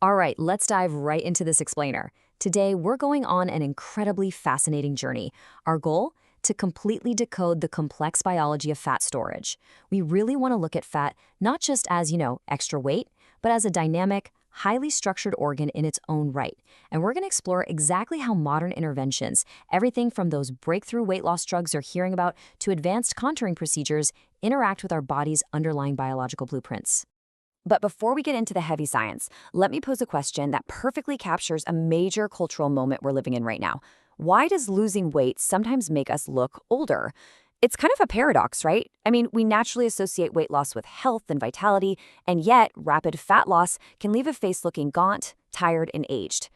All right, let's dive right into this explainer. Today, we're going on an incredibly fascinating journey. Our goal? To completely decode the complex biology of fat storage. We really want to look at fat not just as, extra weight, but as a dynamic, highly structured organ in its own right. And we're going to explore exactly how modern interventions, everything from those breakthrough weight loss drugs you're hearing about to advanced contouring procedures, interact with our body's underlying biological blueprints. But before we get into the heavy science, let me pose a question that perfectly captures a major cultural moment we're living in right now. Why does losing weight sometimes make us look older? It's kind of a paradox, right? I mean, we naturally associate weight loss with health and vitality, and yet rapid fat loss can leave a face looking gaunt, tired, and aged.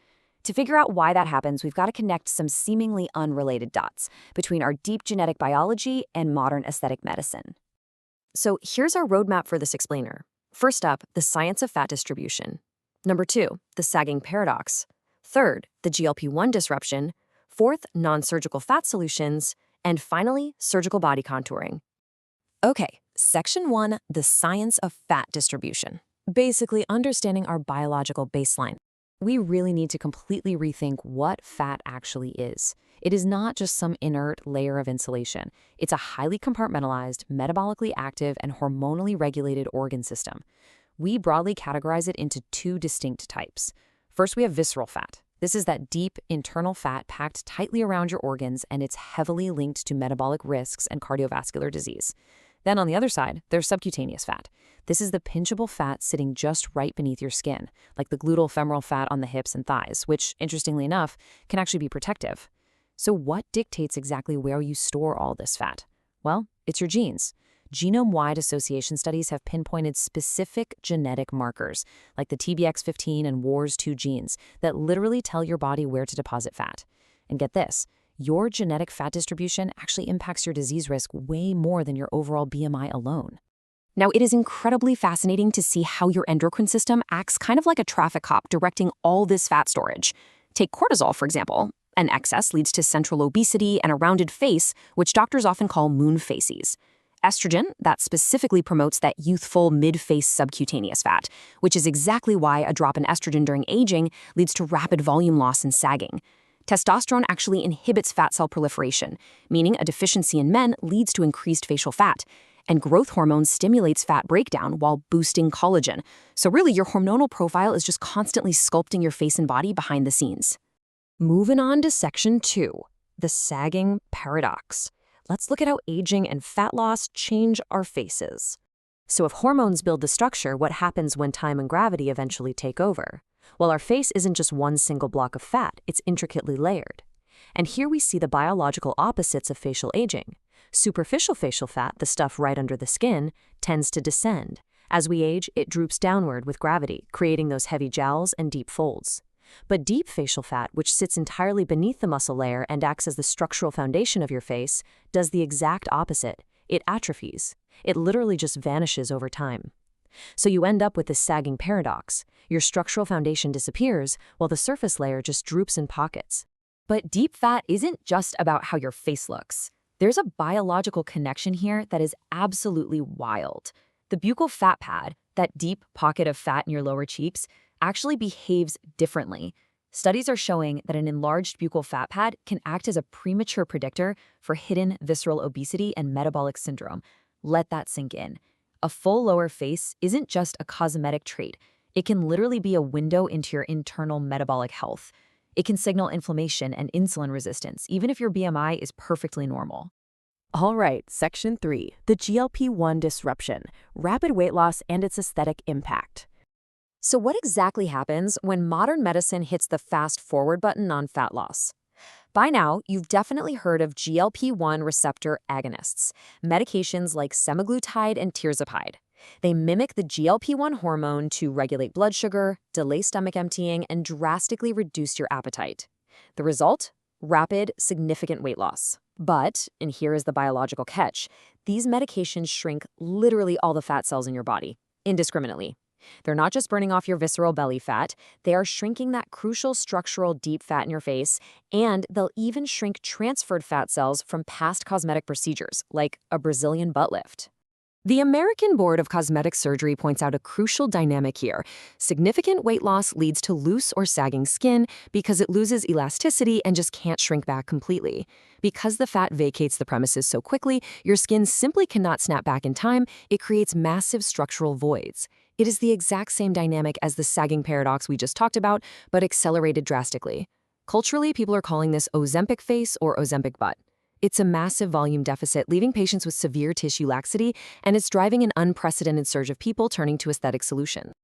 To figure out why that happens, we've got to connect some seemingly unrelated dots between our deep genetic biology and modern aesthetic medicine. So here's our roadmap for this explainer. First up, the science of fat distribution. Number two, the sagging paradox. Third, the GLP-1 disruption. Fourth, non-surgical fat solutions. And finally, surgical body contouring. Okay, section one, the science of fat distribution. Basically, understanding our biological baseline. We really need to completely rethink what fat actually is. It is not just some inert layer of insulation. It's a highly compartmentalized, metabolically active, and hormonally regulated organ system. We broadly categorize it into two distinct types. First, we have visceral fat. This is that deep, internal fat packed tightly around your organs, and it's heavily linked to metabolic risks and cardiovascular disease. Then on the other side, there's subcutaneous fat. This is the pinchable fat sitting just right beneath your skin, like the gluteal femoral fat on the hips and thighs, which, interestingly enough, can actually be protective. So what dictates exactly where you store all this fat? Well, it's your genes. Genome-wide association studies have pinpointed specific genetic markers, like the TBX15 and WARS2 genes, that literally tell your body where to deposit fat. And get this, your genetic fat distribution actually impacts your disease risk way more than your overall BMI alone. Now, it is incredibly fascinating to see how your endocrine system acts kind of like a traffic cop directing all this fat storage. Take cortisol, for example. An excess leads to central obesity and a rounded face, which doctors often call moon facies. Estrogen, that specifically promotes that youthful mid-face subcutaneous fat, which is exactly why a drop in estrogen during aging leads to rapid volume loss and sagging. Testosterone actually inhibits fat cell proliferation, meaning a deficiency in men leads to increased facial fat. And growth hormone stimulates fat breakdown while boosting collagen. So really, your hormonal profile is just constantly sculpting your face and body behind the scenes. Moving on to section two, the sagging paradox. Let's look at how aging and fat loss change our faces. So if hormones build the structure, what happens when time and gravity eventually take over? Well, our face isn't just one single block of fat, it's intricately layered. And here we see the biological opposites of facial aging. Superficial facial fat, the stuff right under the skin, tends to descend. As we age, it droops downward with gravity, creating those heavy jowls and deep folds. But deep facial fat, which sits entirely beneath the muscle layer and acts as the structural foundation of your face, does the exact opposite. It atrophies. It literally just vanishes over time. So you end up with this sagging paradox. Your structural foundation disappears, while the surface layer just droops in pockets. But deep fat isn't just about how your face looks. There's a biological connection here that is absolutely wild. The buccal fat pad, that deep pocket of fat in your lower cheeks, actually behaves differently. Studies are showing that an enlarged buccal fat pad can act as a premature predictor for hidden visceral obesity and metabolic syndrome. Let that sink in. A full lower face isn't just a cosmetic trait. It can literally be a window into your internal metabolic health. It can signal inflammation and insulin resistance, even if your BMI is perfectly normal. All right, section three, the GLP-1 disruption, rapid weight loss and its aesthetic impact. So what exactly happens when modern medicine hits the fast forward button on fat loss? By now, you've definitely heard of GLP-1 receptor agonists, medications like semaglutide and tirzepatide. They mimic the GLP-1 hormone to regulate blood sugar, delay stomach emptying, and drastically reduce your appetite. The result? Rapid, significant weight loss. But, and here is the biological catch, these medications shrink literally all the fat cells in your body, indiscriminately. They're not just burning off your visceral belly fat, they are shrinking that crucial structural deep fat in your face, and they'll even shrink transferred fat cells from past cosmetic procedures, like a Brazilian butt lift. The American Board of Cosmetic Surgery points out a crucial dynamic here. Significant weight loss leads to loose or sagging skin because it loses elasticity and just can't shrink back completely. Because the fat vacates the premises so quickly, your skin simply cannot snap back in time. It creates massive structural voids. It is the exact same dynamic as the sagging paradox we just talked about, but accelerated drastically. Culturally, people are calling this Ozempic face or Ozempic butt. It's a massive volume deficit, leaving patients with severe tissue laxity, and it's driving an unprecedented surge of people turning to aesthetic solutions.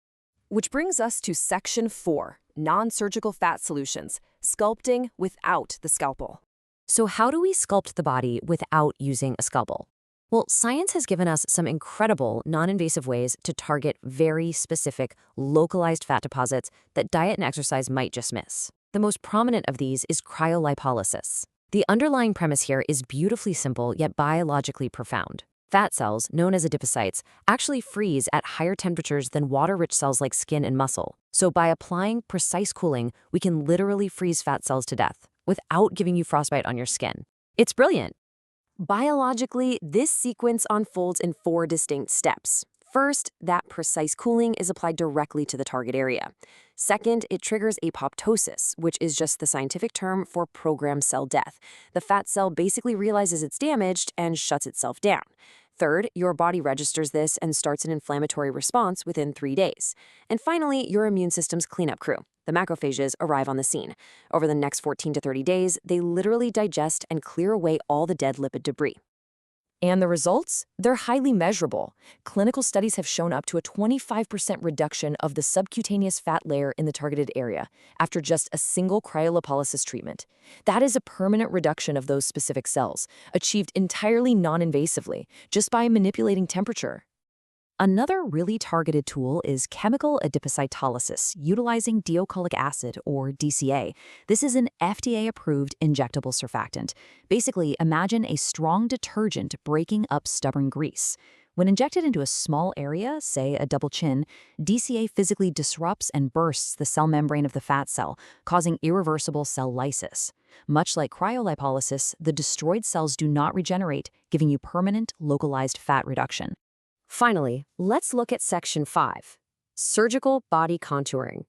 Which brings us to Section 4, Non-Surgical Fat Solutions, Sculpting Without the Scalpel. So how do we sculpt the body without using a scalpel? Well, science has given us some incredible, non-invasive ways to target very specific, localized fat deposits that diet and exercise might just miss. The most prominent of these is cryolipolysis. The underlying premise here is beautifully simple yet biologically profound. Fat cells, known as adipocytes, actually freeze at higher temperatures than water-rich cells like skin and muscle. So by applying precise cooling, we can literally freeze fat cells to death without giving you frostbite on your skin. It's brilliant. Biologically, this sequence unfolds in 4 distinct steps. First, that precise cooling is applied directly to the target area. Second, it triggers apoptosis, which is just the scientific term for programmed cell death. The fat cell basically realizes it's damaged and shuts itself down. Third, your body registers this and starts an inflammatory response within 3 days. And finally, your immune system's cleanup crew, the macrophages, arrive on the scene. Over the next 14 to 30 days, they literally digest and clear away all the dead lipid debris. And the results? They're highly measurable. Clinical studies have shown up to a 25% reduction of the subcutaneous fat layer in the targeted area after just a single cryolipolysis treatment. That is a permanent reduction of those specific cells, achieved entirely non-invasively, just by manipulating temperature. Another really targeted tool is chemical adipocytolysis, utilizing deocholic acid, or DCA. This is an FDA-approved injectable surfactant. Basically, imagine a strong detergent breaking up stubborn grease. When injected into a small area, say a double chin, DCA physically disrupts and bursts the cell membrane of the fat cell, causing irreversible cell lysis. Much like cryolipolysis, the destroyed cells do not regenerate, giving you permanent, localized fat reduction. Finally, let's look at Section 5, Surgical Body Contouring,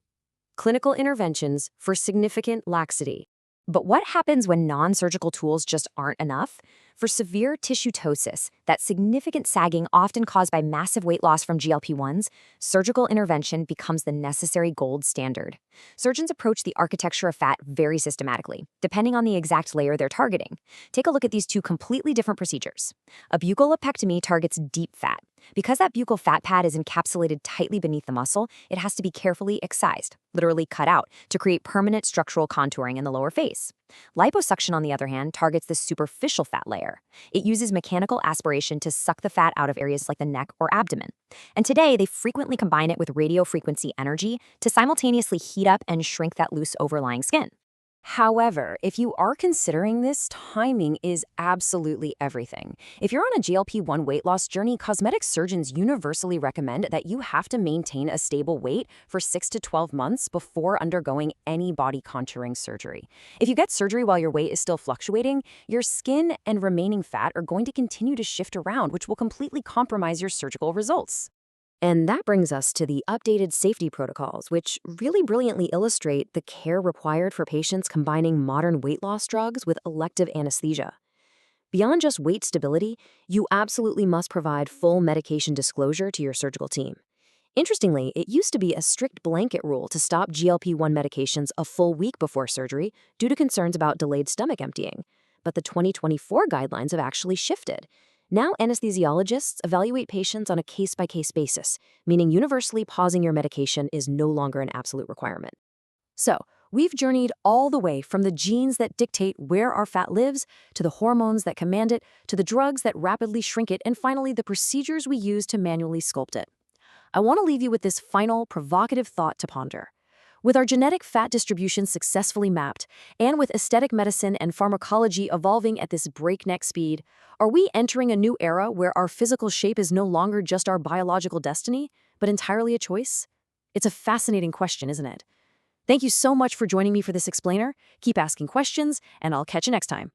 Clinical Interventions for Significant Laxity. But what happens when non-surgical tools just aren't enough? For severe tissue ptosis, that significant sagging often caused by massive weight loss from GLP-1s, surgical intervention becomes the necessary gold standard. Surgeons approach the architecture of fat very systematically, depending on the exact layer they're targeting. Take a look at these 2 completely different procedures. A buccal lipectomy targets deep fat. Because that buccal fat pad is encapsulated tightly beneath the muscle, it has to be carefully excised, literally cut out, to create permanent structural contouring in the lower face. Liposuction, on the other hand, targets the superficial fat layer. It uses mechanical aspiration to suck the fat out of areas like the neck or abdomen. And today, they frequently combine it with radiofrequency energy to simultaneously heat up and shrink that loose overlying skin. However, if you are considering this, timing is absolutely everything. If you're on a GLP-1 weight loss journey, cosmetic surgeons universally recommend that you have to maintain a stable weight for 6 to 12 months before undergoing any body contouring surgery. If you get surgery while your weight is still fluctuating, your skin and remaining fat are going to continue to shift around, which will completely compromise your surgical results. And that brings us to the updated safety protocols, which really brilliantly illustrate the care required for patients combining modern weight loss drugs with elective anesthesia. Beyond just weight stability, you absolutely must provide full medication disclosure to your surgical team. Interestingly, it used to be a strict blanket rule to stop GLP-1 medications a full week before surgery due to concerns about delayed stomach emptying. But the 2024 guidelines have actually shifted. Now, anesthesiologists evaluate patients on a case-by-case basis, meaning universally pausing your medication is no longer an absolute requirement. So, we've journeyed all the way from the genes that dictate where our fat lives, to the hormones that command it, to the drugs that rapidly shrink it, and finally, the procedures we use to manually sculpt it. I want to leave you with this final, provocative thought to ponder. With our genetic fat distribution successfully mapped, and with aesthetic medicine and pharmacology evolving at this breakneck speed, are we entering a new era where our physical shape is no longer just our biological destiny, but entirely a choice? It's a fascinating question, isn't it? Thank you so much for joining me for this explainer. Keep asking questions, and I'll catch you next time.